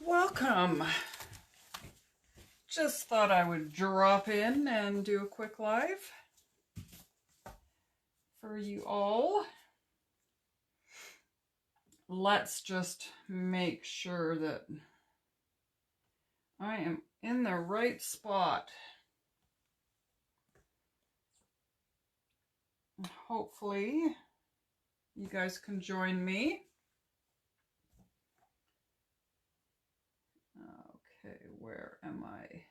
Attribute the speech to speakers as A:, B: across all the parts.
A: Welcome. Just thought I would drop in and do a quick live for you all. Let's just make sure that I am in the right spot. Hopefully you guys can join me. Okay, where am I?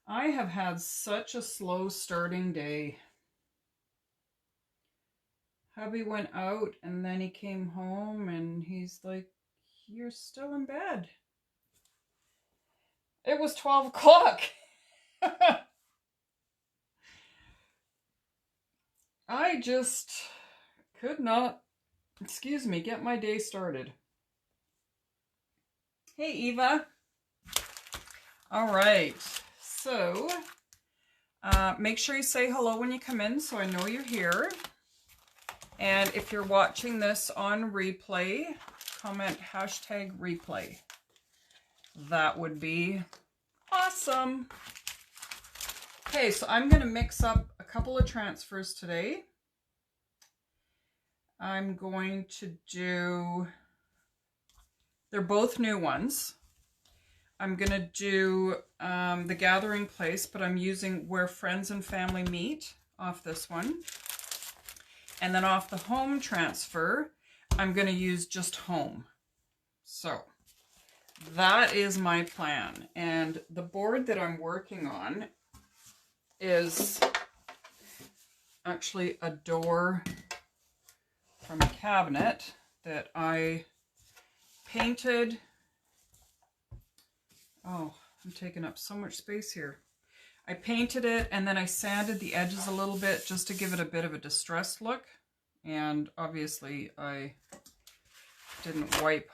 A: I have had such a slow starting day. Hubby went out and then he came home and he's like, "You're still in bed." It was 12 o'clock. I just could not, get my day started. Hey, Eva. All right. So, make sure you say hello when you come in so I know you're here. And if you're watching this on replay, comment #replay. That would be awesome. Okay, so I'm going to mix up a couple of transfers today. I'm going to do, they're both new ones. I'm going to do The Gathering Place, but I'm using Where Friends and Family Meet off this one. And then off the home transfer, I'm going to use just home. So that is my plan. And the board that I'm working on is actually a door from a cabinet that I painted. Oh, I'm taking up so much space here. I painted it and then I sanded the edges a little bit just to give it a bit of a distressed look. And obviously I didn't wipe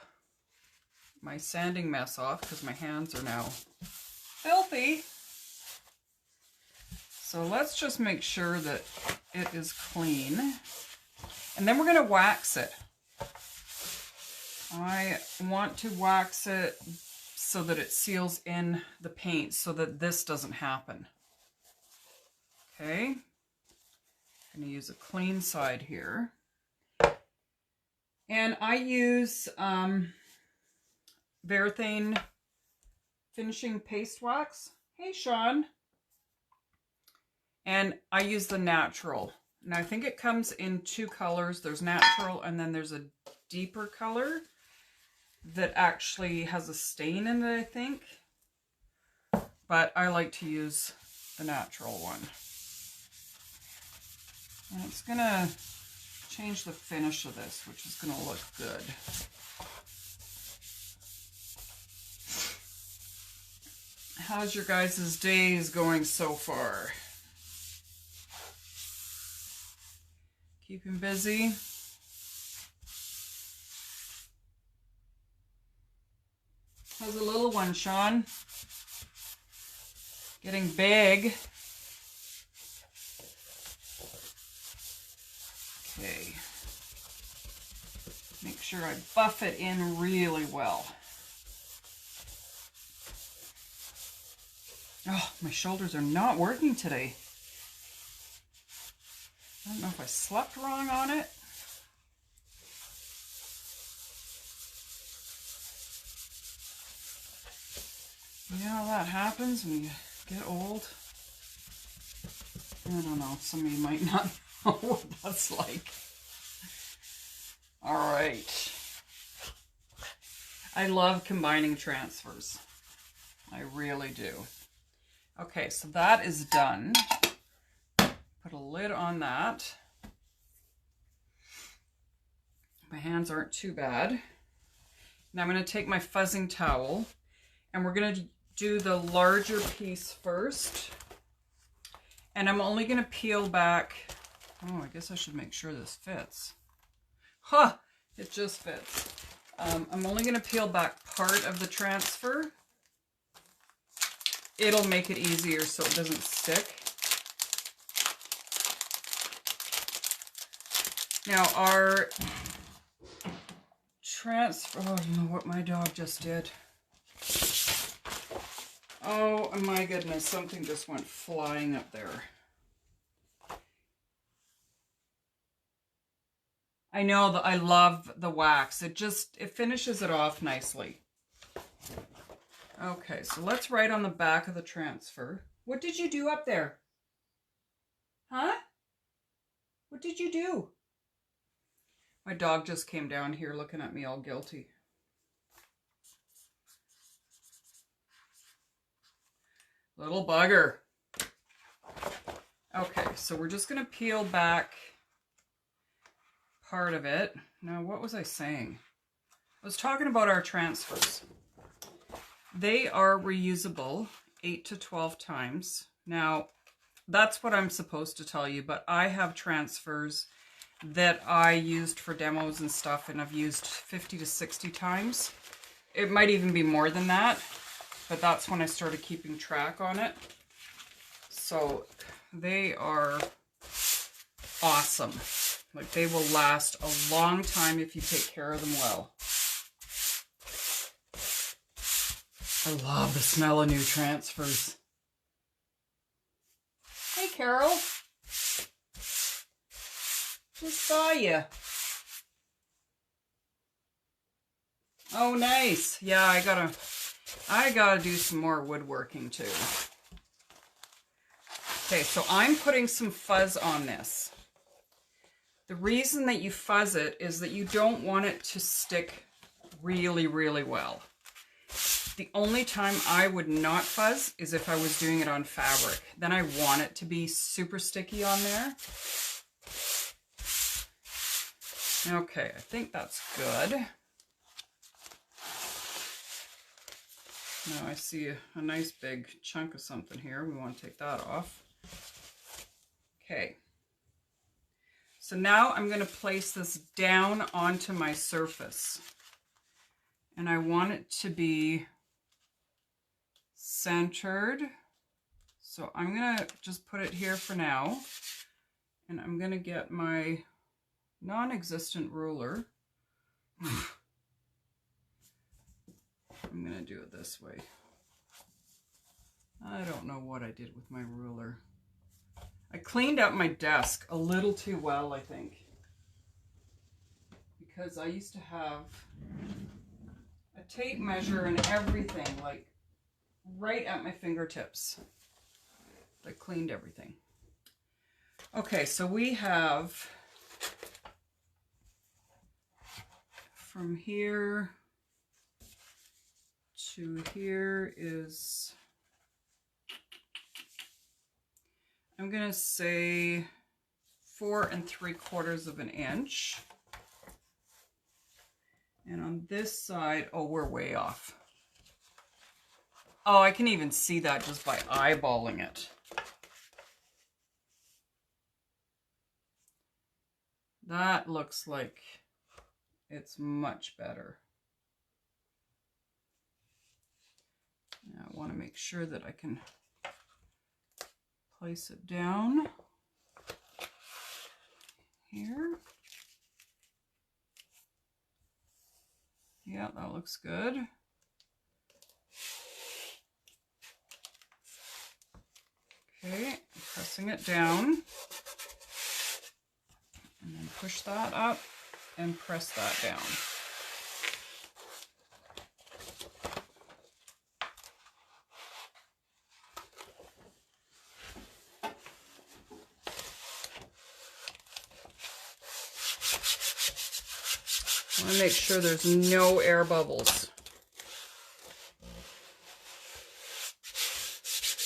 A: my sanding mess off because my hands are now filthy. So let's just make sure that it is clean. And then we're going to wax it. I want to wax it so that it seals in the paint so that this doesn't happen. Okay. I'm going to use a clean side here. And I use Varathane Finishing Paste Wax. Hey, Sean. And I use the natural. And I think it comes in two colors. There's natural and then there's a deeper color that actually has a stain in it, I think. But I like to use the natural one. And it's going to change the finish of this, which is going to look good. How's your guys' days going so far? Keeping busy? How's the little one, Sean? Getting big. Okay. Make sure I buff it in really well. Oh, my shoulders are not working today. I don't know if I slept wrong on it. You know how that happens when you get old? I don't know. Some of you might not know what that's like. All right. I love combining transfers. I really do. Okay, so that is done. Put a lid on that. My hands aren't too bad. Now I'm going to take my fuzzing towel and we're going to do the larger piece first. And I'm only going to peel back. Oh, I guess I should make sure this fits. Huh, it just fits. I'm only going to peel back part of the transfer. It'll make it easier so it doesn't stick. Now our transfer, oh, you know what my dog just did? Oh my goodness, something just went flying up there. I know that I love the wax. It finishes it off nicely. Okay, so let's write on the back of the transfer. What did you do up there? Huh? What did you do? My dog just came down here looking at me all guilty. Little bugger. Okay, so we're just going to peel back part of it. Now, what was I saying? I was talking about our transfers. They are reusable 8 to 12 times. Now, that's what I'm supposed to tell you, but I have transfers that I used for demos and stuff, and I've used 50 to 60 times. It might even be more than that, but that's when I started keeping track on it. So they are awesome. Like, they will last a long time if you take care of them well. I love the smell of new transfers. Hey, Carol. Just saw you. Oh, nice. Yeah, I gotta do some more woodworking too. Okay, so I'm putting some fuzz on this. The reason that you fuzz it is that you don't want it to stick really, really well. The only time I would not fuzz is if I was doing it on fabric. Then I want it to be super sticky on there. Okay, I think that's good. Now I see a nice big chunk of something here. We want to take that off. Okay. So now I'm going to place this down onto my surface. And I want it to be centered. So I'm going to just put it here for now. And I'm going to get my non-existent ruler. I'm going to do it this way. I don't know what I did with my ruler. I cleaned up my desk a little too well, I think. Because I used to have a tape measure and everything, like right at my fingertips. I cleaned everything. Okay, so we have from here to here is, I'm gonna say 4 3/4 of an inch. And on this side, oh, we're way off. Oh, I can even see that just by eyeballing it. That looks like it's much better. Now I want to make sure that I can place it down here. Yeah, that looks good. Okay, pressing it down. And then push that up and press that down. I want to make sure there's no air bubbles,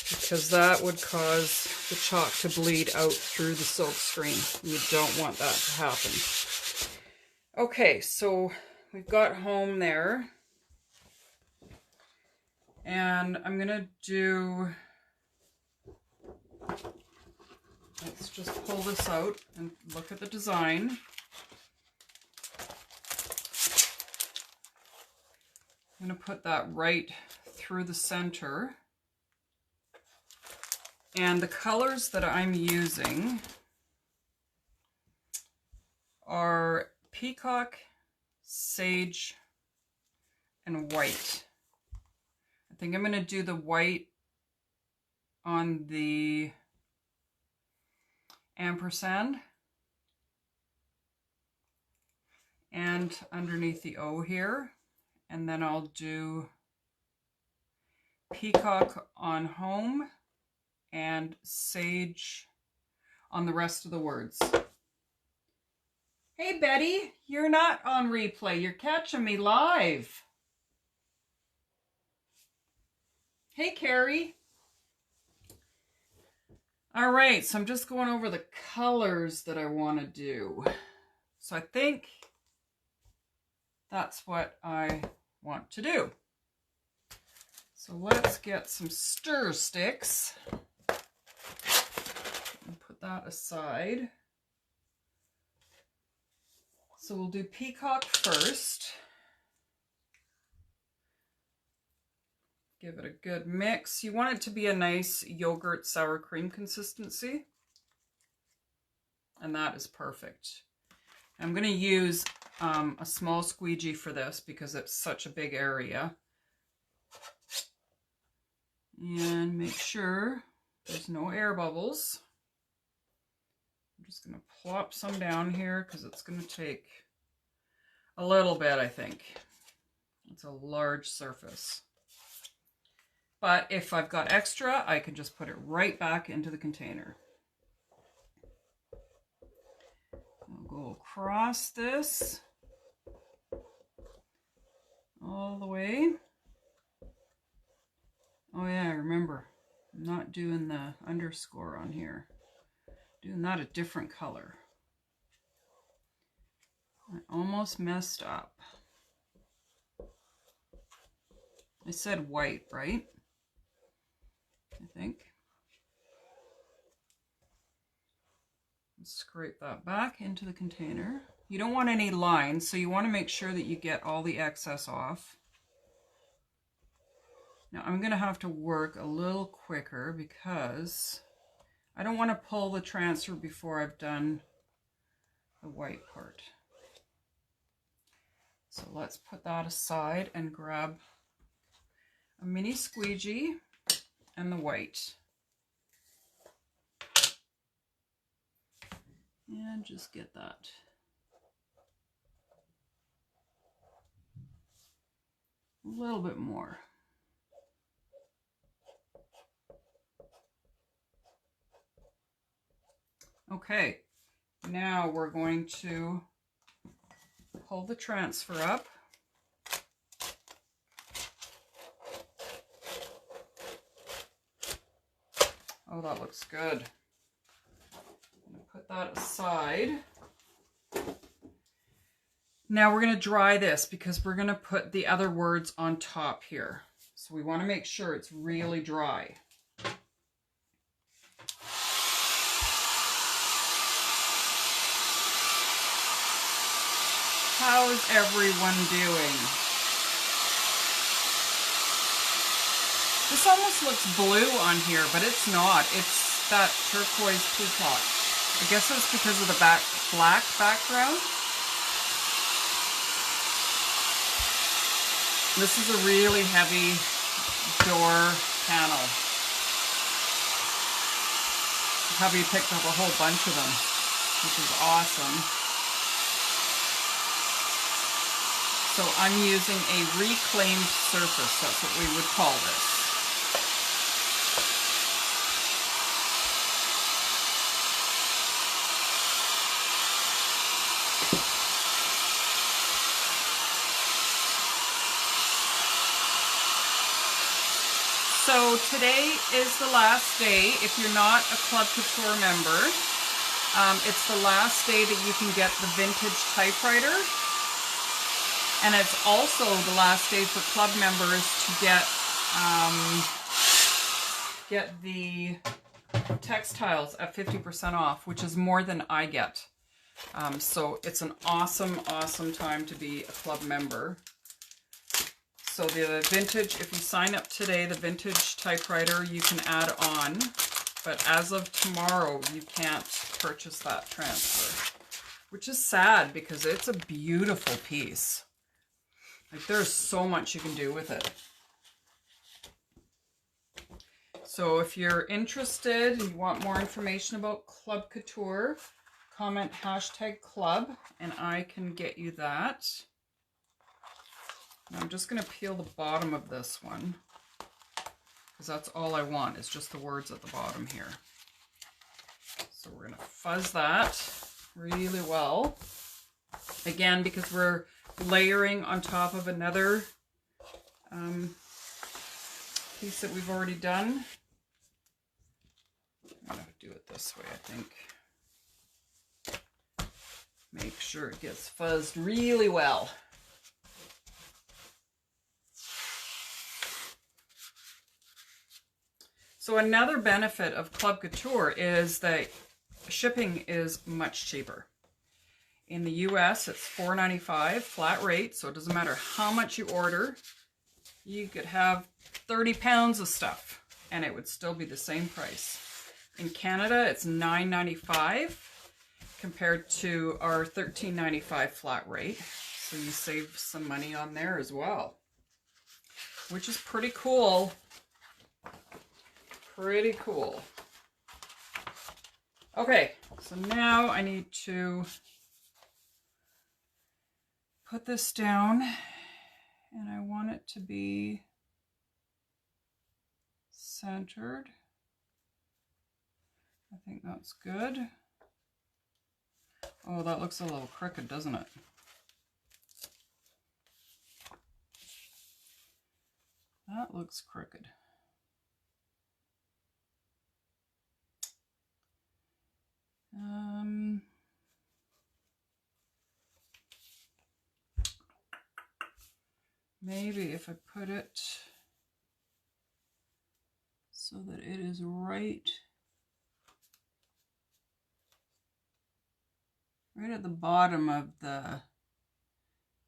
A: because that would cause the chalk to bleed out through the silk screen. You don't want that to happen. Okay, so we've got home there. And I'm going to do, let's just pull this out and look at the design. I'm going to put that right through the center. And the colors that I'm using are peacock, sage, and white. I think I'm going to do the white on the ampersand and underneath the O here. And then I'll do peacock on home and sage on the rest of the words. Hey Betty, you're not on replay, you're catching me live. Hey Carrie. All right, so I'm just going over the colors that I want to do. So I think that's what I want to do. So let's get some stir sticks and put that aside. So we'll do peacock first. Give it a good mix. You want it to be a nice yogurt sour cream consistency. And that is perfect. I'm going to use a small squeegee for this because it's such a big area. And make sure there's no air bubbles. I'm just going to plop some down here because it's going to take a little bit, I think. It's a large surface. But if I've got extra, I can just put it right back into the container. I'll go across this all the way. Oh yeah, remember, I'm not doing the underscore on here. Doing that a different color. I almost messed up. I said white, right? I think. Scrape that back into the container. You don't want any lines, so you want to make sure that you get all the excess off. Now I'm going to have to work a little quicker because I don't want to pull the transfer before I've done the white part. So let's put that aside and grab a mini squeegee and the white. And just get that. A little bit more. Okay, now we're going to pull the transfer up. Oh, that looks good. I'm going to put that aside. Now we're going to dry this because we're going to put the other words on top here. So we want to make sure it's really dry. How's everyone doing? This almost looks blue on here, but it's not. It's that turquoise peacock. I guess it's because of the black background. This is a really heavy door panel. Hubby picked up a whole bunch of them, which is awesome. So I'm using a reclaimed surface. That's what we would call this. So today is the last day. If you're not a Club Couture member, it's the last day that you can get the vintage typewriter. And it's also the last day for club members to get the textiles at 50% off, which is more than I get. So it's an awesome, awesome time to be a club member. So the vintage, if you sign up today, the vintage typewriter you can add on, but as of tomorrow, you can't purchase that transfer. which is sad because it's a beautiful piece. Like, there's so much you can do with it. So if you're interested, you want more information about Club Couture, comment #club and I can get you that. And I'm just going to peel the bottom of this one because that's all I want is just the words at the bottom here. So we're going to fuzz that really well. Again, because we're layering on top of another piece that we've already done. I'm going to do it this way, I think. Make sure it gets fuzzed really well. So another benefit of Club Couture is that shipping is much cheaper. In the US, it's $4.95 flat rate, so it doesn't matter how much you order. You could have 30 pounds of stuff and it would still be the same price. In Canada, it's $9.95 compared to our $13.95 flat rate. So you save some money on there as well, which is pretty cool. Pretty cool. Okay, so now I need to put this down and I want it to be centered. I think that's good. Oh, that looks a little crooked, doesn't it? That looks crooked. Maybe if I put it so that it is right at the bottom of the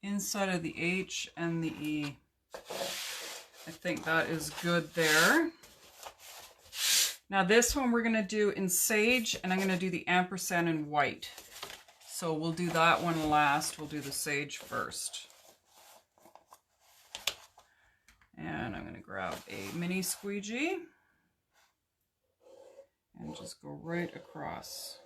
A: inside of the H and the E. I think that is good there. Now this one we're going to do in sage, and I'm going to do the ampersand in white. So we'll do that one last. We'll do the sage first. And I'm going to grab a mini squeegee and just go right across.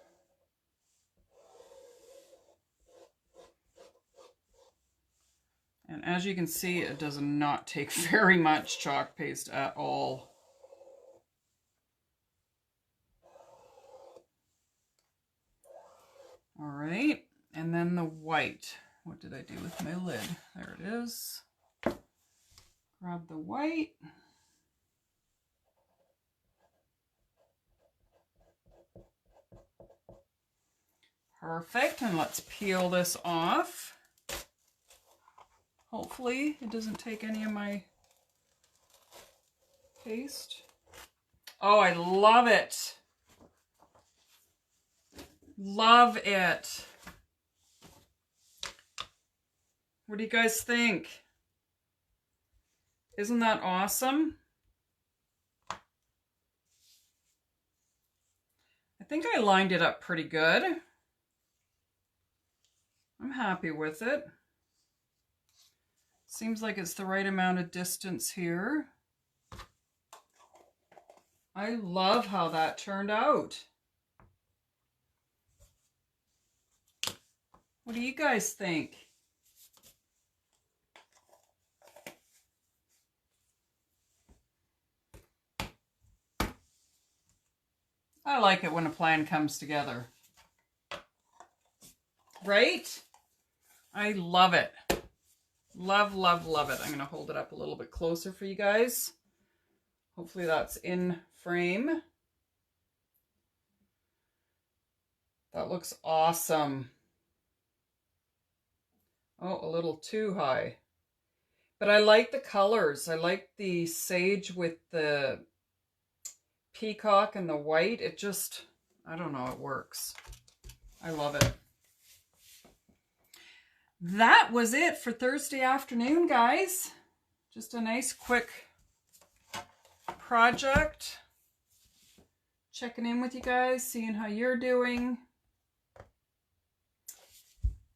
A: And as you can see, it does not take very much chalk paste at all. All right, and then the white. What did I do with my lid? There it is. Grab the white. Perfect, and let's peel this off. Hopefully it doesn't take any of my paste. Oh, I love it. Love it. What do you guys think? Isn't that awesome? I think I lined it up pretty good. I'm happy with it. Seems like it's the right amount of distance here. I love how that turned out. What do you guys think? I like it when a plan comes together. Right? I love it. Love, love, love it. I'm going to hold it up a little bit closer for you guys. Hopefully that's in frame. That looks awesome. Oh, a little too high. But I like the colors. I like the sage with the peacock and the white. It just, I don't know, it works. I love it. That was it for Thursday afternoon, guys. Just a nice quick project. Checking in with you guys, seeing how you're doing.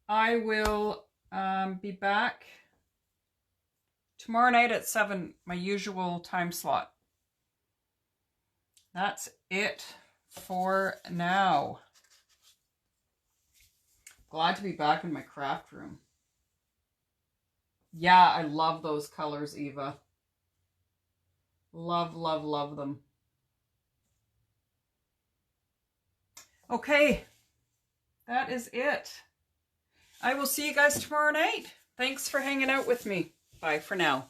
A: I will be back tomorrow night at 7, my usual time slot. That's it for now. Glad to be back in my craft room. Yeah, I love those colors, Eva. Love, love, love them. Okay, that is it. I will see you guys tomorrow night. Thanks for hanging out with me. Bye for now.